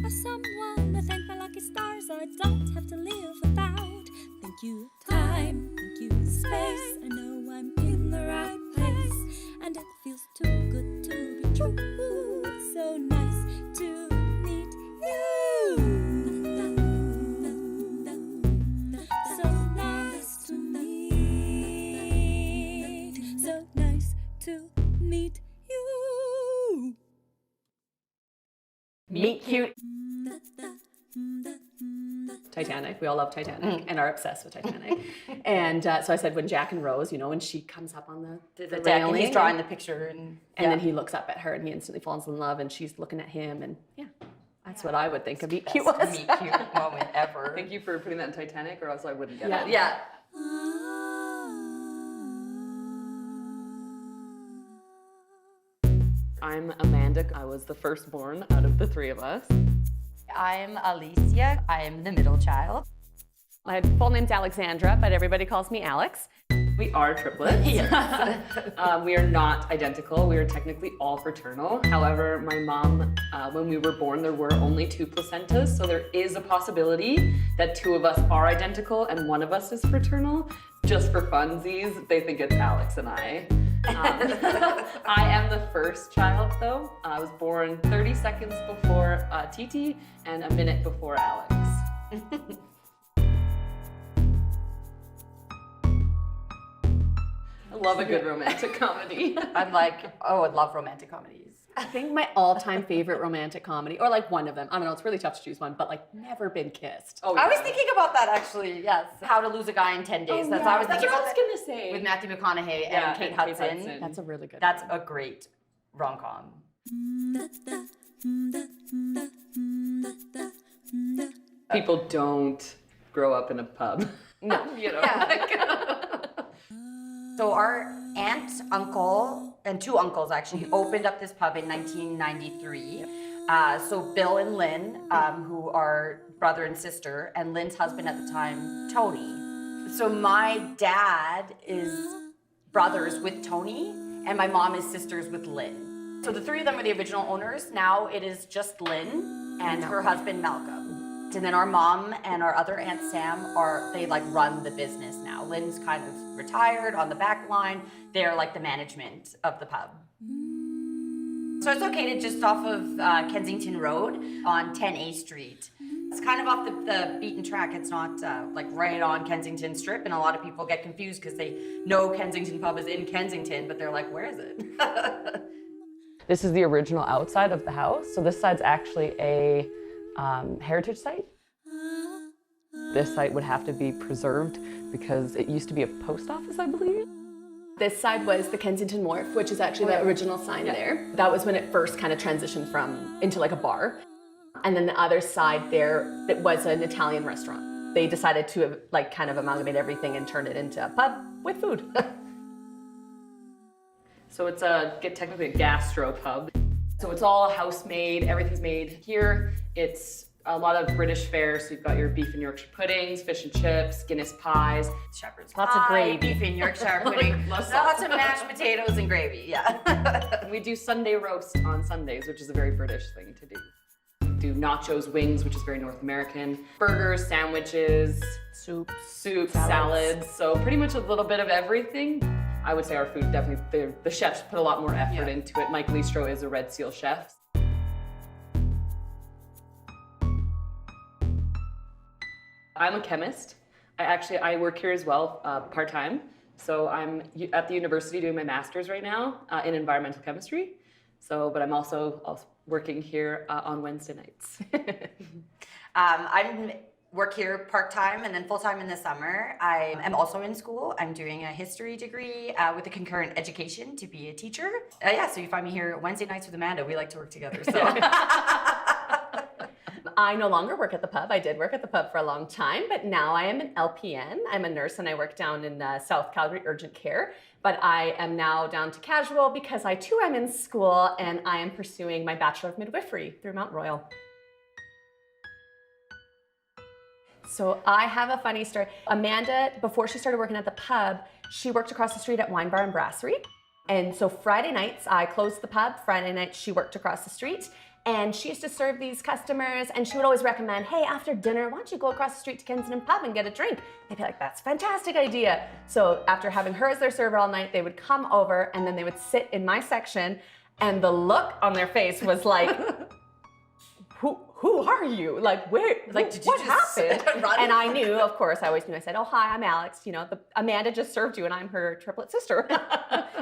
for someone. I thank my lucky stars I don't have to live without. Thank you, time. Thank you, space. I know I'm in the right place, and it feels too good to be true. It's so nice to meet you. So nice to meet. So nice to meet you. Meet cute. Titanic. We all love Titanic and are obsessed with Titanic. And so I said, when Jack and Rose, you know, when she comes up on the deck railing, and he's drawing the picture, and then he looks up at her and he instantly falls in love, and she's looking at him, and that's what I would think of meet cute was. meet cute moment ever. Thank you for putting that in Titanic, or else I wouldn't get it. Yeah. I'm Amanda. I was the firstborn out of the three of us. I'm Alicia. I am the middle child. My full name's Alexandra, but everybody calls me Alex. We are triplets. We are not identical. We are technically all fraternal. However, my mom, when we were born, there were only 2 placentas, so there is a possibility that 2 of us are identical and 1 of us is fraternal. Just for funsies, they think it's Alex and I. I am the first child, though. I was born 30 seconds before TT and a minute before Alex. I love a good romantic comedy. I'm like, oh, I love romantic comedies. I think my all-time favorite romantic comedy, or like one of them, I don't know, it's really tough to choose one, but like Never Been Kissed. Oh, I was thinking about that actually, yes. How to Lose a Guy in 10 Days. That's what I was thinking about. That's what I was gonna say. With Matthew McConaughey and Kate Hudson. That's a really good That's one. a great rom-com. People don't grow up in a pub. No. You know? So our aunt, uncle, and 2 uncles actually opened up this pub in 1993. So Bill and Lynn, who are brother and sister, and Lynn's husband at the time, Tony. So my dad is brothers with Tony, and my mom is sisters with Lynn. So the 3 of them are the original owners. Now it is just Lynn and her husband, Malcolm. And then our mom and our other aunt Sam they like run the business now. Lynn's kind of retired on the back line. They're like the management of the pub. So it's located just off of Kensington Road on 10A Street. It's kind of off the beaten track. It's not like right on Kensington Strip, and a lot of people get confused because they know Kensington Pub is in Kensington, but they're like, where is it? This is the original outside of the house. So this side's actually a heritage site. This site would have to be preserved because it used to be a post office, I believe. This side was the Kensington Wharf, which is actually the original sign there. That was when it first kind of transitioned into like a bar. And then the other side there, it was an Italian restaurant. They decided to like kind of amalgamate everything and turn it into a pub with food. So it's technically a gastro pub. So it's all house made, everything's made here. It's a lot of British fare, so you've got your beef and Yorkshire puddings, fish and chips, Guinness pies, Shepherd's lots of gravy. Beef and Yorkshire pudding, lots of mashed potatoes and gravy, yeah. We do Sunday roast on Sundays, which is a very British thing to do. We do nachos, wings, which is very North American, burgers, sandwiches, soup, salads. So pretty much a little bit of everything. I would say our food definitely, the chefs put a lot more effort into it. Mike Listro is a Red Seal chef. I'm a chemist. I work here as well, part-time. So I'm at the university doing my master's right now in environmental chemistry. But I'm also working here on Wednesday nights. I work here part-time and then full-time in the summer. I am also in school. I'm doing a history degree with a concurrent education to be a teacher. So you find me here Wednesday nights with Amanda. We like to work together. So. I no longer work at the pub. I did work at the pub for a long time, but now I am an LPN. I'm a nurse and I work down in South Calgary Urgent Care, but I am now down to casual because I too am in school and I am pursuing my Bachelor of Midwifery through Mount Royal. So I have a funny story. Amanda, before she started working at the pub, she worked across the street at Wine Bar and Brasserie. And so Friday nights, I closed the pub. Friday nights, she worked across the street. And she used to serve these customers, and she would always recommend, hey, after dinner, why don't you go across the street to Kensington Pub and get a drink? They'd be like, that's a fantastic idea. So after having her as their server all night, they would come over and then they would sit in my section, and the look on their face was like, who are you? Like, where, like, what happened? And I knew, of course, I always knew. I said, oh, hi, I'm Alex. You know, Amanda just served you and I'm her triplet sister.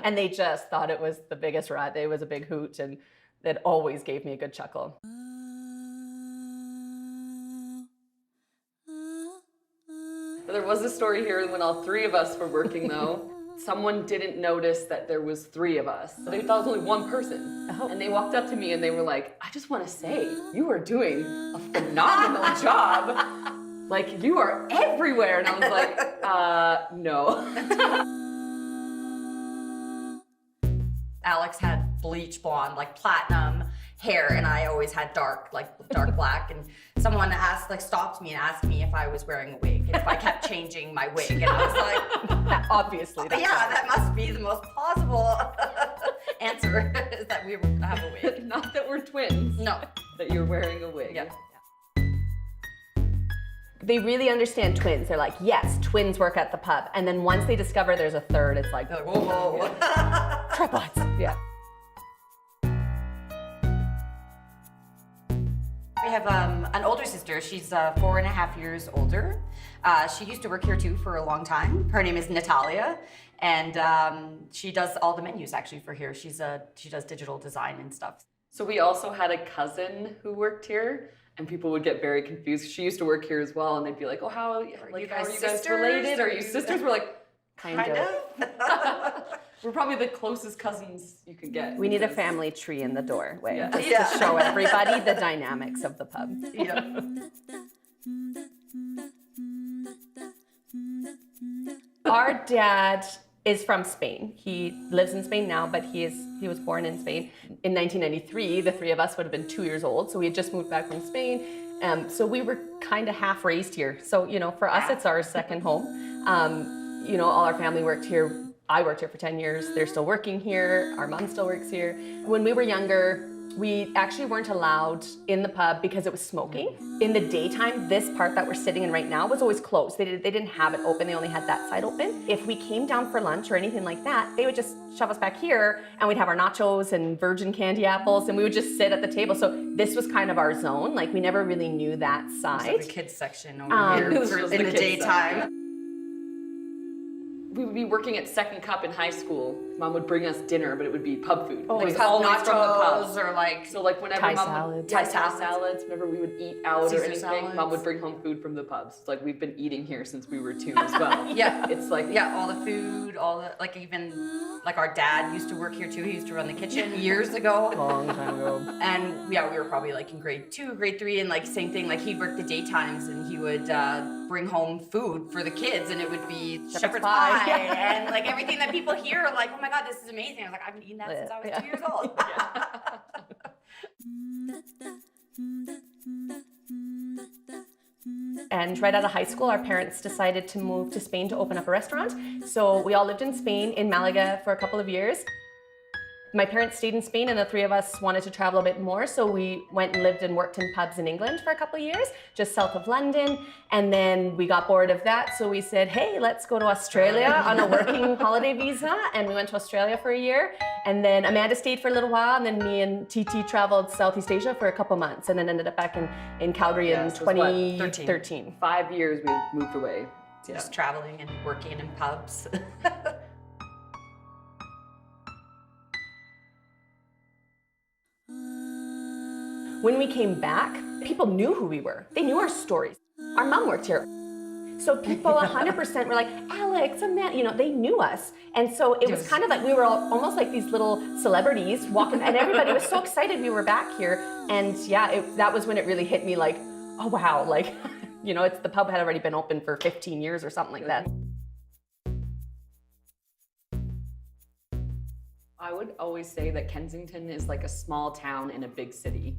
And they just thought it was the biggest ride. It was a big hoot, and it always gave me a good chuckle. There was a story here when all three of us were working though. Someone didn't notice that there was three of us. They thought it was only one person. Oh. And they walked up to me and they were like, I just want to say, you are doing a phenomenal job. Like, you are everywhere. And I was like, no. Alex had bleach blonde, like platinum hair, and I always had dark black. And someone stopped me and asked me if I was wearing a wig, and if I kept changing my wig. And I was like, obviously. Yeah, that must be the most plausible answer, is that we have a wig. Not that we're twins. No. That you're wearing a wig. Yeah. They really understand twins. They're like, yes, twins work at the pub. And then once they discover there's a third, it's like, Whoa. triplets. Yeah. We have an older sister. She's 4.5 years older. She used to work here too for a long time. Her name is Natalia, and she does all the menus actually for here. She does digital design and stuff. So we also had a cousin who worked here, and people would get very confused. She used to work here as well, and they'd be like, "Oh, how are you guys related? Are you sisters?" We're like, kind of. We're probably the closest cousins you could get. We need a family tree in the doorway, Yeah. just to show everybody the dynamics of the pub. Yeah. Our dad is from Spain. He lives in Spain now, but he was born in Spain. In 1993, the three of us would have been 2 years old, so we had just moved back from Spain. So we were kind of half raised here. So, you know, for us, it's our second home. You know, all our family worked here. I worked here for 10 years. They're still working here. Our mom still works here. When we were younger, we actually weren't allowed in the pub because it was smoking. In the daytime, this part that we're sitting in right now was always closed. They didn't have it open. They only had that side open. If we came down for lunch or anything like that, they would just shove us back here, and we'd have our nachos and virgin candy apples, and we would just sit at the table. So this was kind of our zone. Like, we never really knew that side. Like the kids section over here in the daytime. We would be working at Second Cup in high school. Mom would bring us dinner, but it would be pub food. Oh, like, like always nachos from the pub. or like So like whenever Thai Mom salads. Thai salads, whenever we would eat out Caesar or anything, salads. Mom would bring home food from the pubs. It's like we've been eating here since we were 2 as well. Yeah. It's like all the food, like even like our dad used to work here too. He used to run the kitchen years ago. Long time ago. And yeah, we were probably like in grade 2, grade 3, and like same thing. Like he'd work the daytimes, and he would bring home food for the kids, and it would be shepherd's pie and like everything that people hear are like, oh my god, this is amazing. I was like, I've been eating that since I was 2 years old. And right out of high school, our parents decided to move to Spain to open up a restaurant. So we all lived in Spain, in Malaga, for a couple of years. My parents stayed in Spain, and the three of us wanted to travel a bit more, so we went and lived and worked in pubs in England for a couple of years, just south of London. And then we got bored of that, so we said, hey, let's go to Australia on a working holiday visa. And we went to Australia for a year. And then Amanda stayed for a little while, and then me and TT traveled Southeast Asia for a couple months, and then ended up back in Calgary in 2013. 5 years we moved away. Just traveling and working in pubs. When we came back, people knew who we were. They knew our stories. Our mom worked here. So people 100% were like, Alex, Amanda, you know, they knew us. And so it was kind of like we were almost like these little celebrities walking, and everybody was so excited we were back here. And yeah, that was when it really hit me like, oh wow, like, you know, the pub had already been open for 15 years or something like that. I would always say that Kensington is like a small town in a big city.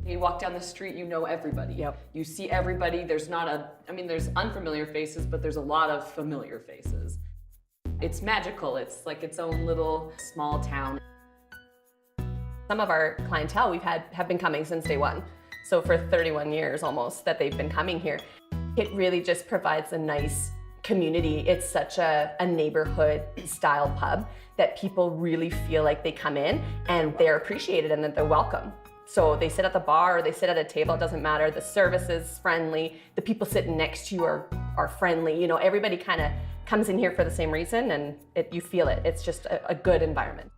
You walk down the street, you know everybody. Yep. You see everybody. There's there's unfamiliar faces, but there's a lot of familiar faces. It's magical. It's like its own little small town. Some of our clientele have been coming since day one. So for 31 years almost that they've been coming here. It really just provides a nice community. It's such a neighborhood style pub that people really feel like they come in and they're appreciated and that they're welcome. So they sit at the bar or they sit at a table, it doesn't matter. The service is friendly. The people sitting next to you are friendly. You know, everybody kind of comes in here for the same reason and you feel it. It's just a good environment.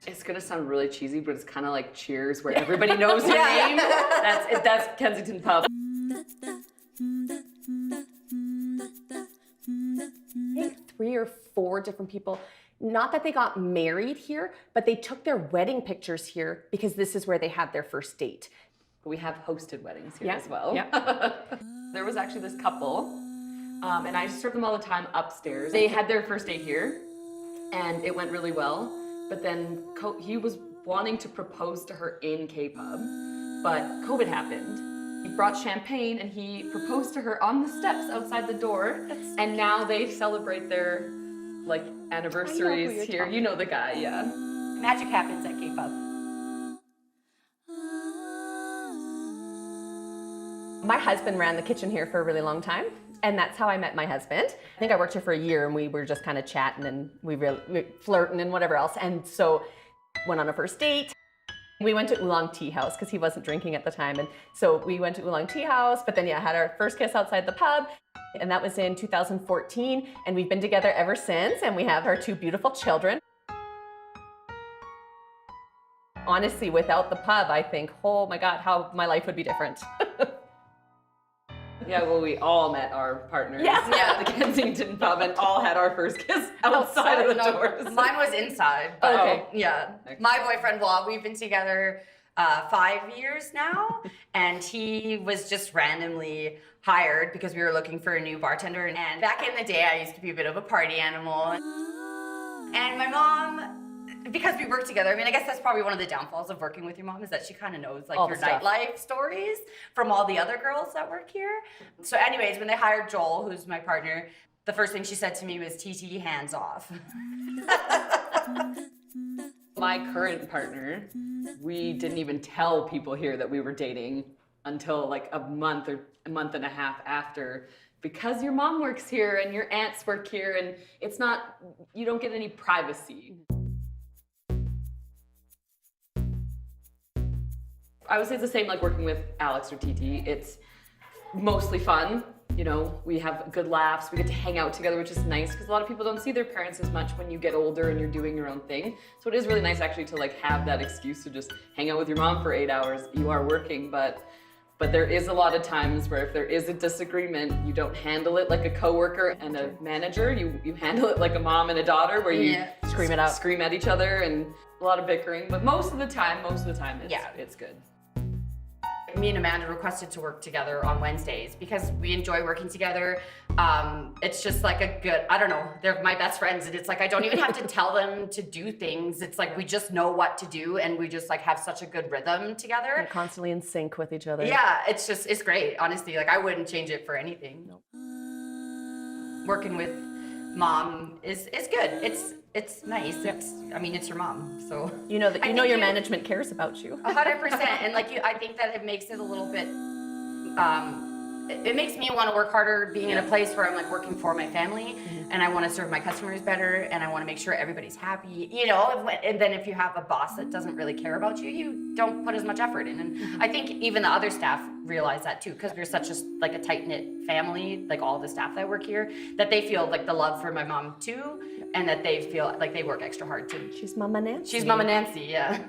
It's gonna sound really cheesy, but it's kind of like Cheers, where everybody knows your name. That's Kensington Pub. I think 3 or 4 different people, not that they got married here, but they took their wedding pictures here because this is where they had their first date. We have hosted weddings here Yeah. as well. Yeah. There was actually this couple, and I serve them all the time upstairs. They had their first date here, and it went really well. But then he was wanting to propose to her in K-Pub, but COVID happened. He brought champagne and he proposed to her on the steps outside the door. And now they celebrate their anniversaries here. You know the guy, yeah. Magic happens at K-Pub. My husband ran the kitchen here for a really long time, and that's how I met my husband. I think I worked here for a year and we were just kind of chatting and we flirting and whatever else. And so went on a first date. We went to Oolong Tea House because he wasn't drinking at the time. And so we went to Oolong Tea House, but then had our first kiss outside the pub. And that was in 2014. And we've been together ever since. And we have our 2 beautiful children. Honestly, without the pub, I think, oh my God, how my life would be different. Yeah, well, we all met our partners Yes. at the Kensington Pub and all had our first kiss outside of the doors. Mine was inside. But Okay. Yeah. My boyfriend, we've been together 5 years now, and he was just randomly hired because we were looking for a new bartender. And back in the day, I used to be a bit of a party animal. And my mom, because we work together, I mean, I guess that's probably one of the downfalls of working with your mom is that she kind of knows All your the stuff. nightlife stories from all the other girls that work here. So anyways, when they hired Joel, who's my partner, the first thing she said to me was, TT, hands off. My current partner, we didn't even tell people here that we were dating until like a month or a month and a half after, because your mom works here and your aunts work here and it's not, you don't get any privacy. I would say it's the same like working with Alex or TT. It's mostly fun. You know, we have good laughs. We get to hang out together, which is nice because a lot of people don't see their parents as much when you get older and you're doing your own thing. So it is really nice actually to like have that excuse to just hang out with your mom for 8 hours. You are working, but there is a lot of times where if there is a disagreement, you don't handle it like a coworker and a manager. You handle it like a mom and a daughter where you Scream it out. scream at each other and a lot of bickering. But most of the time, it's good. Me and Amanda requested to work together on Wednesdays because we enjoy working together. It's just like a good, I don't know, they're my best friends and it's like I don't even have to tell them to do things. It's like we just know what to do and we just like have such a good rhythm together. We're constantly in sync with each other. Yeah, it's great, honestly. Like I wouldn't change it for anything. Nope. Working with mom is good. It's nice. It's your mom, so. You know that your management cares about you. 100%, and I think that it makes it a little bit. It makes me want to work harder being in a place where I'm like working for my family, and I want to serve my customers better, and I want to make sure everybody's happy. You know, and then if you have a boss that doesn't really care about you, you don't put as much effort in. And I think even the other staff realize that too, because we're such a tight knit family, like all the staff that work here, that they feel like the love for my mom too, and that they feel like they work extra hard too. She's Mama Nancy. She's Mama Nancy, yeah.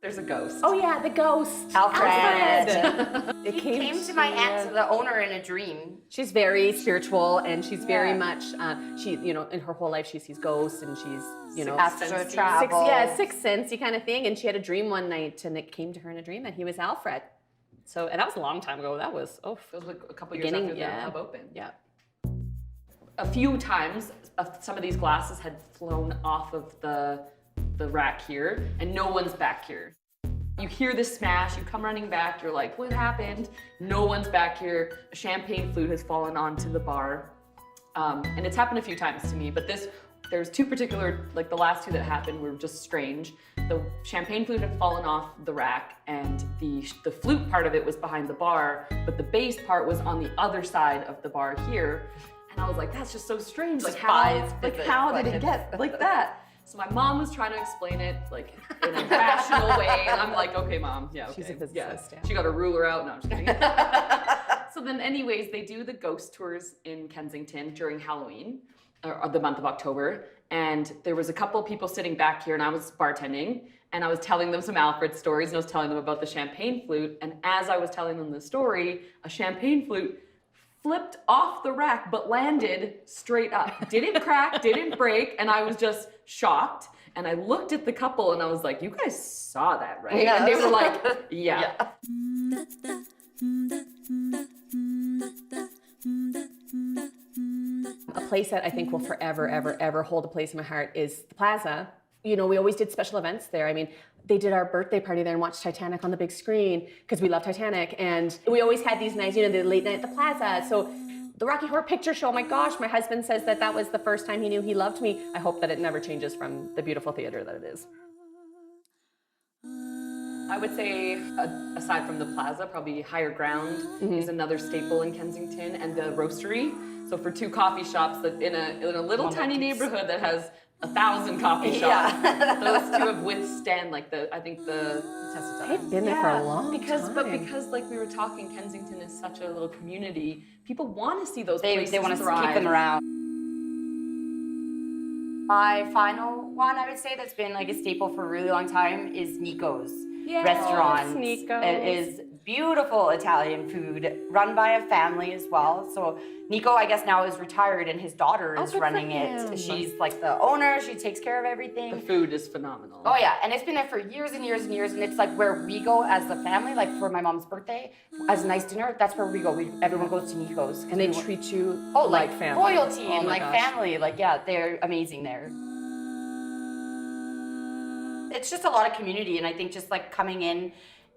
There's a ghost. Oh yeah, the ghost. Alfred. It He came to my aunt, the owner, in a dream. She's very spiritual and she's very much, in her whole life she sees ghosts and she's, Astral travel. Sixth sense kind of thing. And she had a dream one night and it came to her in a dream that he was Alfred. So, and that was a long time ago. That was, It was like a couple years beginning, after the pub opened. Yeah. A few times, some of these glasses had flown off of the rack here, and no one's back here. You hear the smash, you come running back, you're like, what happened? No one's back here. A champagne flute has fallen onto the bar. And it's happened a few times to me, but there's two particular, like the last two that happened were just strange. The champagne flute had fallen off the rack, and the flute part of it was behind the bar, but the bass part was on the other side of the bar here. And I was like, that's just so strange. Like how did it get like that? So my mom was trying to explain it like in a rational way, and I'm like, okay, Mom, yeah, okay. She's a physicist, yeah. She got a ruler out. No, I'm just kidding. So then anyways, they do the ghost tours in Kensington during Halloween, or the month of October, and there was a couple people sitting back here, and I was bartending, and I was telling them some Alfred stories, and I was telling them about the champagne flute, and as I was telling them the story, a champagne flute flipped off the rack but landed straight up. Didn't crack, didn't break, and I was just shocked. And I looked at the couple and I was like, you guys saw that, right? Yeah. And they were like, yeah. A place that I think will forever, ever, ever hold a place in my heart is the Plaza. You know, we always did special events there. I mean, they did our birthday party there and watched Titanic on the big screen because we love Titanic. And we always had these nights, you know, the late night at the Plaza. So the Rocky Horror Picture Show, oh my gosh, my husband says that that was the first time he knew he loved me. I hope that it never changes from the beautiful theater that it is. I would say, aside from the Plaza, probably Higher Ground is another staple in Kensington, and the Roastery. So for two coffee shops that in a little tiny neighborhood that has 1,000 coffee shops, those two have withstand like the test of time. They've been there for a long time. But because like we were talking, Kensington is such a little community. People want to see those places They want to thrive. keep them around. My final one, I would say, that's been like a staple for a really long time is Nico's restaurant. Nico's. It is beautiful Italian food run by a family as well. So Nico, I guess now is retired and his daughter is running it. She's like the owner. She takes care of everything. The food is phenomenal. Oh yeah, and it's been there for years and years and years, and it's like where we go as the family, like for my mom's birthday, as a nice dinner, that's where we go. Everyone goes to Nico's. And they treat you like family. Royalty Oh and my like gosh. family. Like, yeah, they're amazing there. It's just a lot of community, and I think just like coming in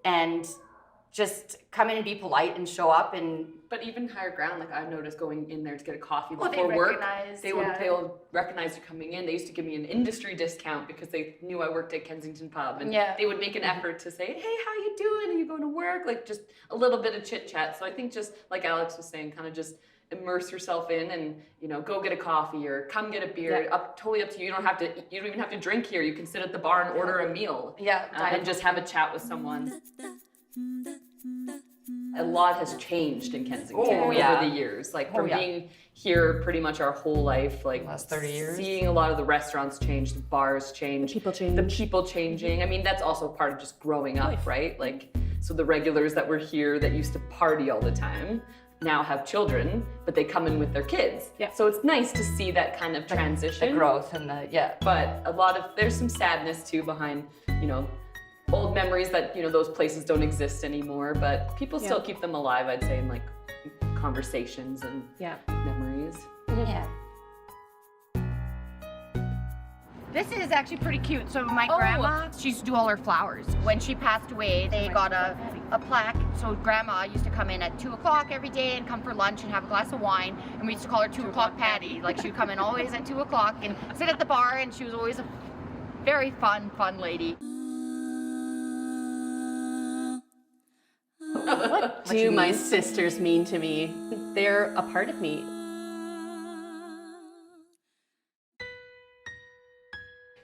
and just come in and be polite and show up. And But even Higher Ground, like I've noticed going in there to get a coffee Oh, they before work, recognize, they'll recognize you coming in. They used to give me an industry discount because they knew I worked at Kensington Pub, and they would make an effort to say, "Hey, how you doing? Are you going to work?" Like just a little bit of chit chat. So I think just like Alex was saying, kind of just immerse yourself in, and go get a coffee or come get a beer. Totally up to you. You don't even have to drink here. You can sit at the bar and order a meal. And just have a chat with someone. A lot has changed in Kensington over the years. Like from being here pretty much our whole life, like last 30 years. Seeing a lot of the restaurants change, the bars change, the people changing. I mean, that's also part of just growing up, right? Like, so the regulars that were here that used to party all the time now have children, but they come in with their kids. So it's nice to see that kind of transition. The growth and But there's some sadness too behind, old memories that, those places don't exist anymore, but people still keep them alive, I'd say, in like conversations and memories. Yeah. This is actually pretty cute. So my grandma, she used to do all her flowers. When she passed away, they got a plaque. So grandma used to come in at 2 o'clock every day and come for lunch and have a glass of wine. And we used to call her 2 o'clock Patty. Like she would come in always at 2 o'clock and sit at the bar, and she was always a very fun lady. What do my sisters mean to me? They're a part of me.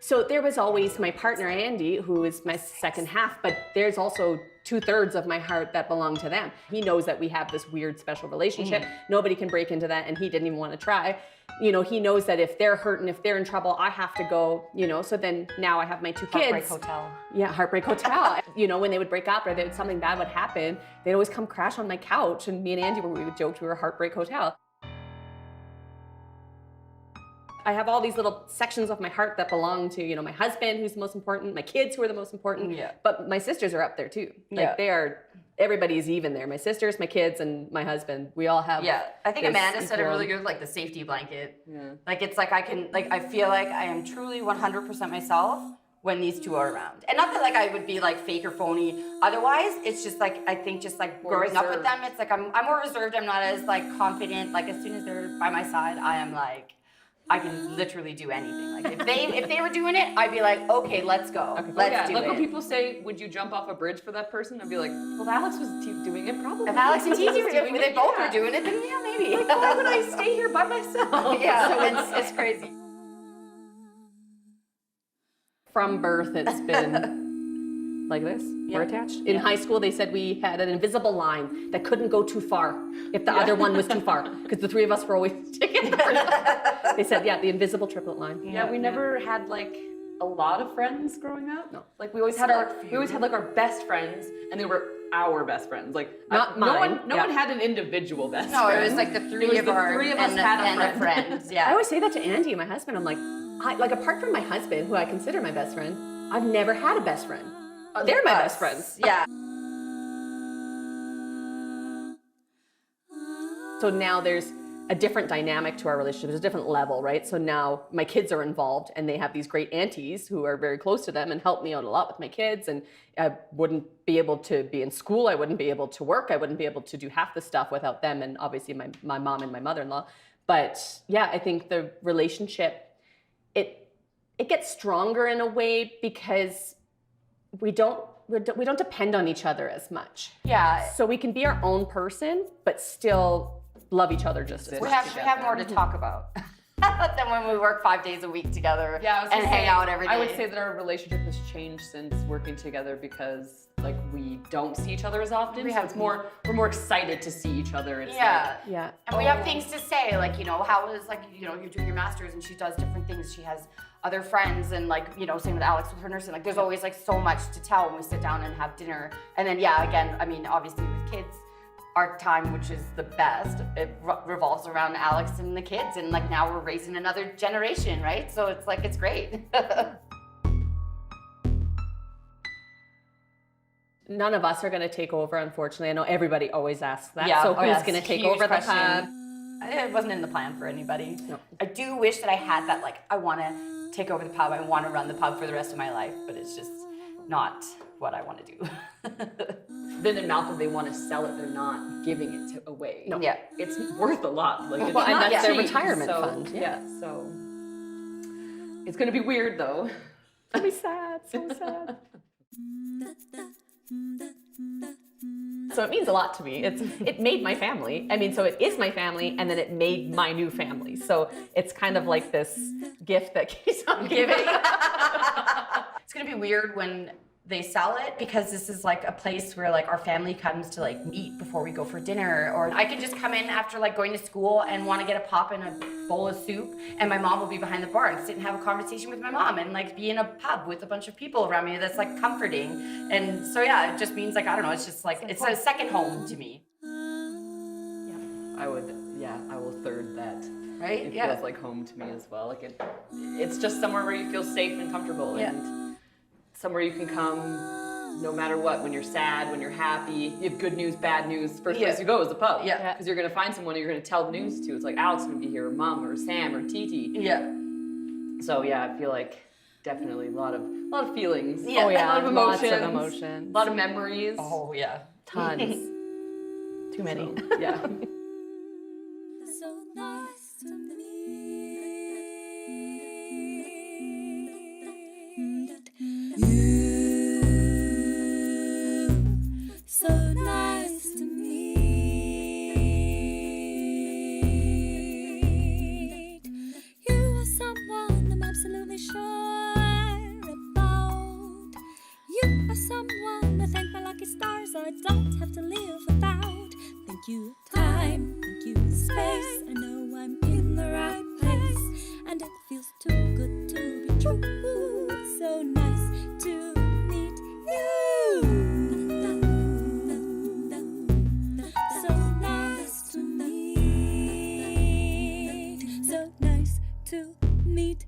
So there was always my partner, Andy, who is my second half, but there's also 2/3 of my heart that belong to them. He knows that we have this weird special relationship. Nobody can break into that, and he didn't even want to try. He knows that if they're hurting, if they're in trouble, I have to go, so then now I have my 2 kids. Heartbreak Hotel. Yeah, Heartbreak Hotel. When they would break up or something bad would happen, they'd always come crash on my couch, and me and Andy, we would joke we were Heartbreak Hotel. I have all these little sections of my heart that belong to, my husband, who's the most important, my kids, who are the most important, but my sisters are up there too. Like everybody's even there. My sisters, my kids, and my husband, we all have. Yeah, I think Amanda said it really good, like the safety blanket. Like it's like I feel like I am truly 100% myself, when these two are around. And not that like I would be like fake or phony otherwise, it's just like, I think just like More growing up with reserved. them, it's like I'm more reserved, I'm not as like confident. Like as soon as they're by my side, I am like, I can literally do anything. Like if they were doing it, I'd be like, okay, let's go. Let's do like it. when people say, would you jump off a bridge for that person? I'd be like, well, if Alex was doing it, probably. If Alex and Titi were doing doing it, they both yeah. were doing it, then yeah, maybe. Like, why would I stay here by myself? Yeah, so it's crazy. From birth, it's been like this. We're attached. In high school, they said we had an invisible line that couldn't go too far if the other one was too far, because the three of us were always together. They said, yeah, the invisible triplet line. Yeah, we never had like a lot of friends growing up. No, like we always had like our best friends, and they were our best friends. Like Not mine. No one had an individual best No, friend. it was like the three of us had a friend. friends. Yeah. I always say that to Andy, my husband. I'm like, apart from my husband, who I consider my best friend, I've never had a best friend. They're my best friends. Yeah. So now there's a different dynamic to our relationship. There's a different level, right? So now my kids are involved, and they have these great aunties who are very close to them and help me out a lot with my kids. And I wouldn't be able to be in school. I wouldn't be able to work. I wouldn't be able to do half the stuff without them, and obviously my mom and my mother-in-law. But yeah, I think the relationship, it gets stronger in a way because we don't depend on each other as much. Yeah. So we can be our own person, but still love each other just as We much. have more to talk about than when we work 5 days a week together and hang out every day. I would say that our relationship has changed since working together because like we don't see each other as often. We're more excited to see each other. It's Yeah. And we have things to say, like, you know, how is like, you know, you're doing your master's and she does different things. She has other friends and like, you know, same with Alex with her nursing. Like there's always like so much to tell when we sit down and have dinner. And then again, I mean, obviously with kids, our time, which is the best, it revolves around Alex and the kids. And like now we're raising another generation, right? So it's like, it's great. None of us are going to take over, unfortunately. I know everybody always asks that. Yeah. So Oh, who's yeah, going to it's a take huge over the question. pub? It wasn't in the plan for anybody. No. I do wish that I had that, like, I want to take over the pub. I want to run the pub for the rest of my life, but it's just not what I want to do. Then in Malcolm, they want to sell it. They're not giving it away. No. Yeah. It's worth a lot. Like it's Well, and not that's their cheap, retirement so, fund. Yeah. So it's gonna be weird though. It'll be sad, so sad. So it means a lot to me. It made my family. I mean, so it is my family, and then it made my new family. So it's kind of like this gift that keeps on giving. It's going to be weird when they sell it because this is like a place where like our family comes to like meet before we go for dinner, or I could just come in after like going to school and want to get a pop and a bowl of soup, and my mom will be behind the bar and sit and have a conversation with my mom and like be in a pub with a bunch of people around me. That's like comforting. And so yeah, it just means like, I don't know, it's just like it's a second home to me. I will third that. Right? It Yeah. feels like home to me as well. Like it's just somewhere where you feel safe and comfortable, and somewhere you can come no matter what. When you're sad, when you're happy, you have good news, bad news. First place you go is the pub. Yeah. Because you're gonna find someone you're gonna tell the news to. It's like Alex gonna be here, or Mom, or Sam, or Titi. Yeah. So yeah, I feel like definitely a lot of feelings. Yeah. Oh yeah, a lot of lots emotions. of emotions. A lot of memories. Oh yeah. Tons. Too many. So, yeah. So nice to meet you. So nice to meet you. Are someone I'm absolutely sure about. You are someone I thank my lucky stars I don't have to live without. Thank you, time. Thank you, space. I know I'm in the right place, and it feels too good to be true. So nice to meet you. So nice to meet. So nice to meet